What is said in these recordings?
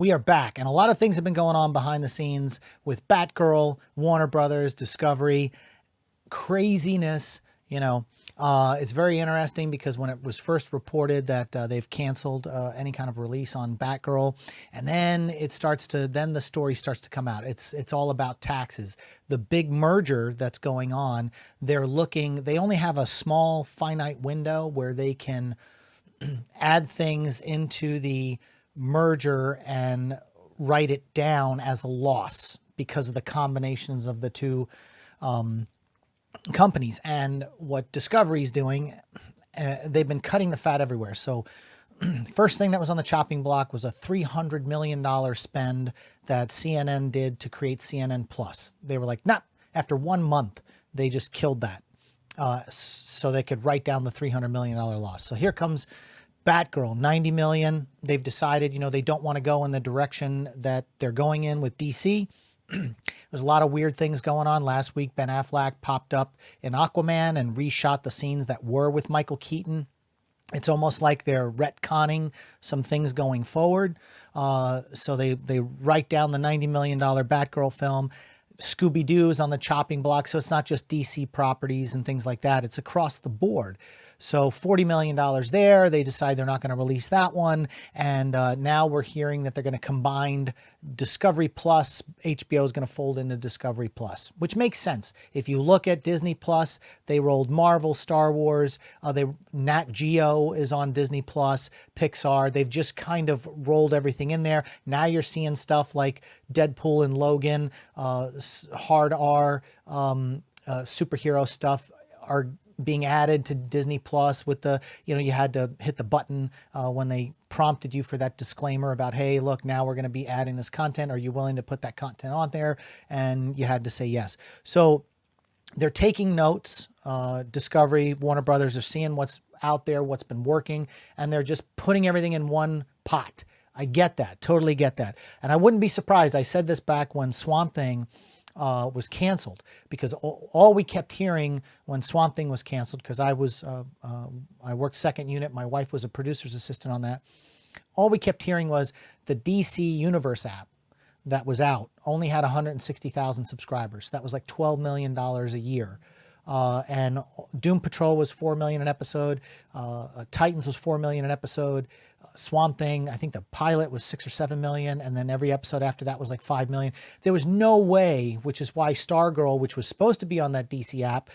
We are back, and a lot of things have been going on behind the scenes with Batgirl, Warner Brothers, Discovery, craziness. It's very interesting because when it was first reported that they've canceled any kind of release on Batgirl, and then then the story starts to come out. It's all about taxes. The big merger that's going on, they only have a small finite window where they can add things into the merger and write it down as a loss because of the combinations of the two companies. And what Discovery is doing, they've been cutting the fat everywhere. So first thing that was on the chopping block was a $300 million spend that CNN did to create CNN Plus. They were like, nah, after 1 month, they just killed that. So they could write down the $300 million loss. So here comes Batgirl, 90 million. They've decided, they don't want to go in the direction that they're going in with DC. There's a lot of weird things going on. Last week, Ben Affleck popped up in Aquaman and reshot the scenes that were with Michael Keaton. It's almost like they're retconning some things going forward. So they write down the $90 million Batgirl film. Scooby-Doo is on the chopping block. So it's not just DC properties and things like that. It's across the board. So $40 million there. They decide they're not going to release that one. And now we're hearing that they're going to combine Discovery Plus. HBO is going to fold into Discovery Plus, which makes sense. If you look at Disney Plus, they rolled Marvel, Star Wars. Nat Geo is on Disney Plus, Pixar. They've just kind of rolled everything in there. Now you're seeing stuff like Deadpool and Logan, hard R, superhero stuff are being added to Disney Plus with you had to hit the button when they prompted you for that disclaimer about, hey, look, now we're going to be adding this content. Are you willing to put that content on there? And you had to say yes. So they're taking notes. Discovery, Warner Brothers are seeing what's out there, what's been working, and they're just putting everything in one pot. I get that. Totally get that. And I wouldn't be surprised. I said this back when Swamp Thing was canceled, because all we kept hearing when Swamp Thing was canceled, because I worked second unit, my wife was a producer's assistant on that. All we kept hearing was the DC Universe app that was out only had 160,000 subscribers. That was like $12 million a year. And Doom Patrol was $4 million an episode. Titans was $4 million an episode. Swamp Thing, I think the pilot was 6 or 7 million, and then every episode after that was like 5 million. There was no way, which is why Stargirl, which was supposed to be on that DC app,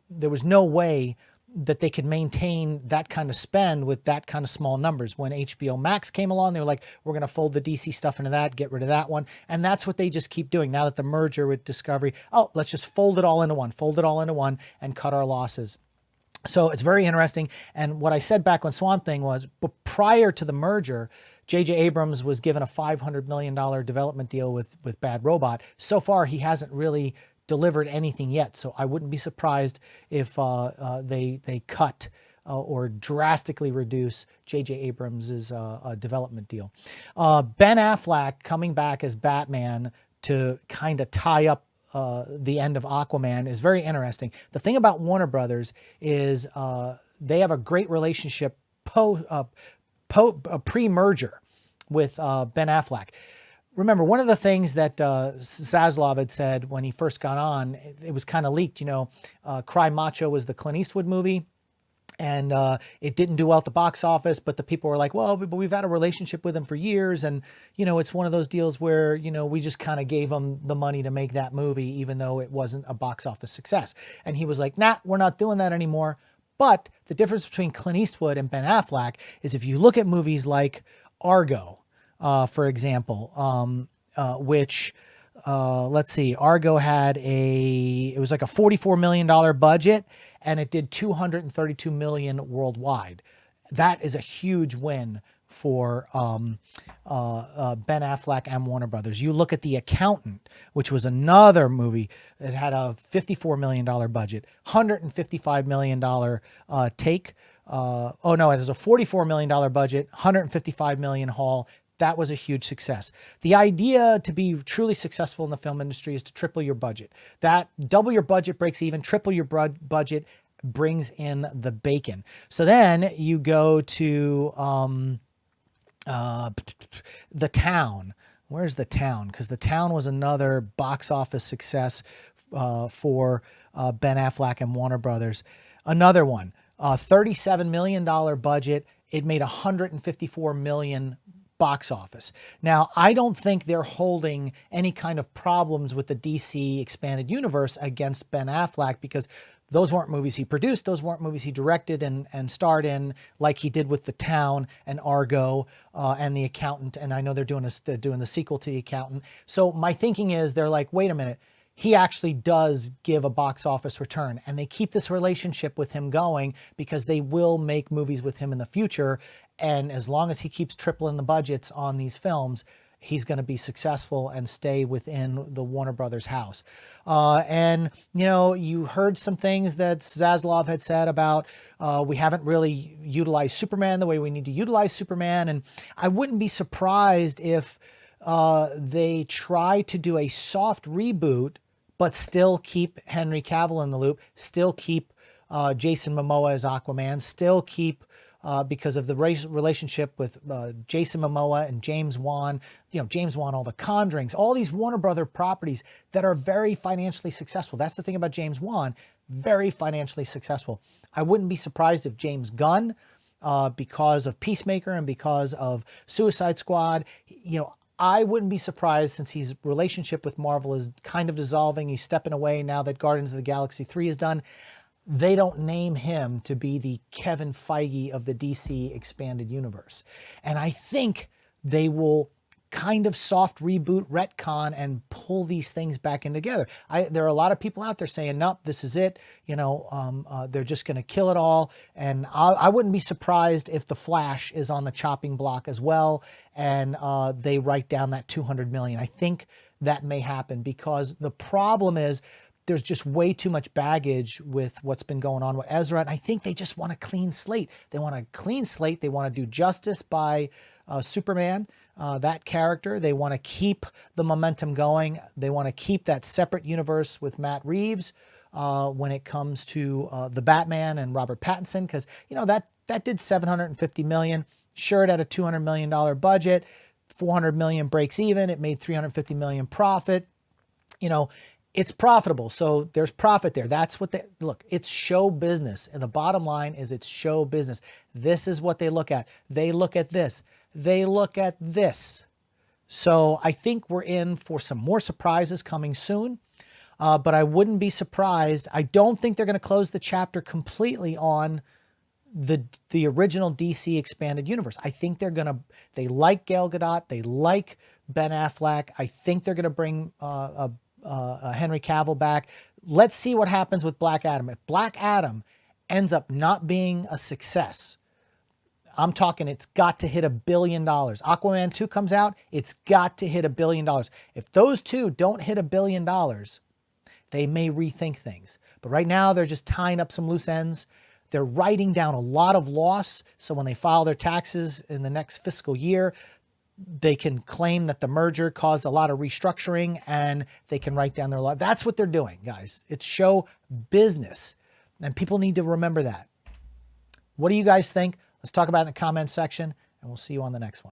there was no way that they could maintain that kind of spend with that kind of small numbers. When HBO Max came along, they were like, we're going to fold the DC stuff into that, get rid of that one. And that's what they just keep doing. Now that the merger with Discovery, let's just fold it all into one and cut our losses. So it's very interesting. And what I said back when Swamp Thing was, but prior to the merger, J.J. Abrams was given a $500 million development deal with Bad Robot. So far, he hasn't really delivered anything yet. So I wouldn't be surprised if they cut or drastically reduce J.J. Abrams' development deal. Ben Affleck coming back as Batman to kind of tie up the end of Aquaman is very interesting. The thing about Warner Brothers is they have a great relationship pre-merger with Ben Affleck. Remember, one of the things that Zaslav had said when he first got on, it was kind of leaked, Cry Macho was the Clint Eastwood movie. And it didn't do well at the box office, but the people were like, well, but we've had a relationship with him for years. And, it's one of those deals where, we just kind of gave him the money to make that movie, even though it wasn't a box office success. And he was like, nah, we're not doing that anymore. But the difference between Clint Eastwood and Ben Affleck is if you look at movies like Argo, for example, which... let's see, Argo had it was like a $44 million budget, and it did $232 million worldwide. That is a huge win for Ben Affleck and Warner Brothers. You look at The Accountant, which was another movie that had a $54 million budget, $155 million take. It has a $44 million budget, $155 million haul. That was a huge success. The idea to be truly successful in the film industry is to triple your budget. That double your budget breaks even, triple your budget brings in the bacon. So then you go to The Town. Where's The Town? Because The Town was another box office success for Ben Affleck and Warner Brothers. Another one, $37 million budget. It made $154 million box office. Now, I don't think they're holding any kind of problems with the DC expanded universe against Ben Affleck, because those weren't movies he produced. Those weren't movies he directed and starred in, like he did with The Town and Argo and The Accountant. And I know they're doing the sequel to The Accountant. So my thinking is they're like, wait a minute, he actually does give a box office return, and they keep this relationship with him going because they will make movies with him in the future. And as long as he keeps tripling the budgets on these films, he's going to be successful and stay within the Warner Brothers house. And, you know, you heard some things that Zaslav had said about we haven't really utilized Superman the way we need to utilize Superman. And I wouldn't be surprised if they try to do a soft reboot, but still keep Henry Cavill in the loop, still keep Jason Momoa as Aquaman, still keep, because of the relationship with Jason Momoa and James Wan, James Wan, all the Conjurings, all these Warner Brother properties that are very financially successful. That's the thing about James Wan, very financially successful. I wouldn't be surprised if James Gunn, because of Peacemaker and because of Suicide Squad, I wouldn't be surprised, since his relationship with Marvel is kind of dissolving. He's stepping away now that Guardians of the Galaxy 3 is done. They don't name him to be the Kevin Feige of the DC expanded universe. And I think they will kind of soft reboot, retcon, and pull these things back in together. There are a lot of people out there saying, nope, this is it. They're just going to kill it all. And I wouldn't be surprised if The Flash is on the chopping block as well, and they write down that $200 million. I think that may happen, because the problem is there's just way too much baggage with what's been going on with Ezra. And I think they just want a clean slate. They want a clean slate. They want to do justice by Superman, that character. They want to keep the momentum going. They want to keep that separate universe with Matt Reeves when it comes to the Batman and Robert Pattinson, because, that did $750 million. Sure, it had a $200 million budget. $400 million breaks even. It made $350 million profit. It's profitable, so there's profit there. That's what look, it's show business. And the bottom line is it's show business. This is what they look at. They look at this. They look at this. So I think we're in for some more surprises coming soon. But I wouldn't be surprised. I don't think they're going to close the chapter completely on the original DC expanded universe. I think they like Gal Gadot. They like Ben Affleck. I think they're going to bring Henry Cavill back. Let's see what happens with Black Adam. If Black Adam ends up not being a success, I'm talking it's got to hit $1 billion. Aquaman 2 comes out, it's got to hit $1 billion. If those two don't hit $1 billion, they may rethink things. But right now, they're just tying up some loose ends. They're writing down a lot of loss, so when they file their taxes in the next fiscal year, they can claim that the merger caused a lot of restructuring, and they can write down their loss. That's what they're doing, guys. It's show business, and people need to remember that. What do you guys think? Let's talk about it in the comments section, and we'll see you on the next one.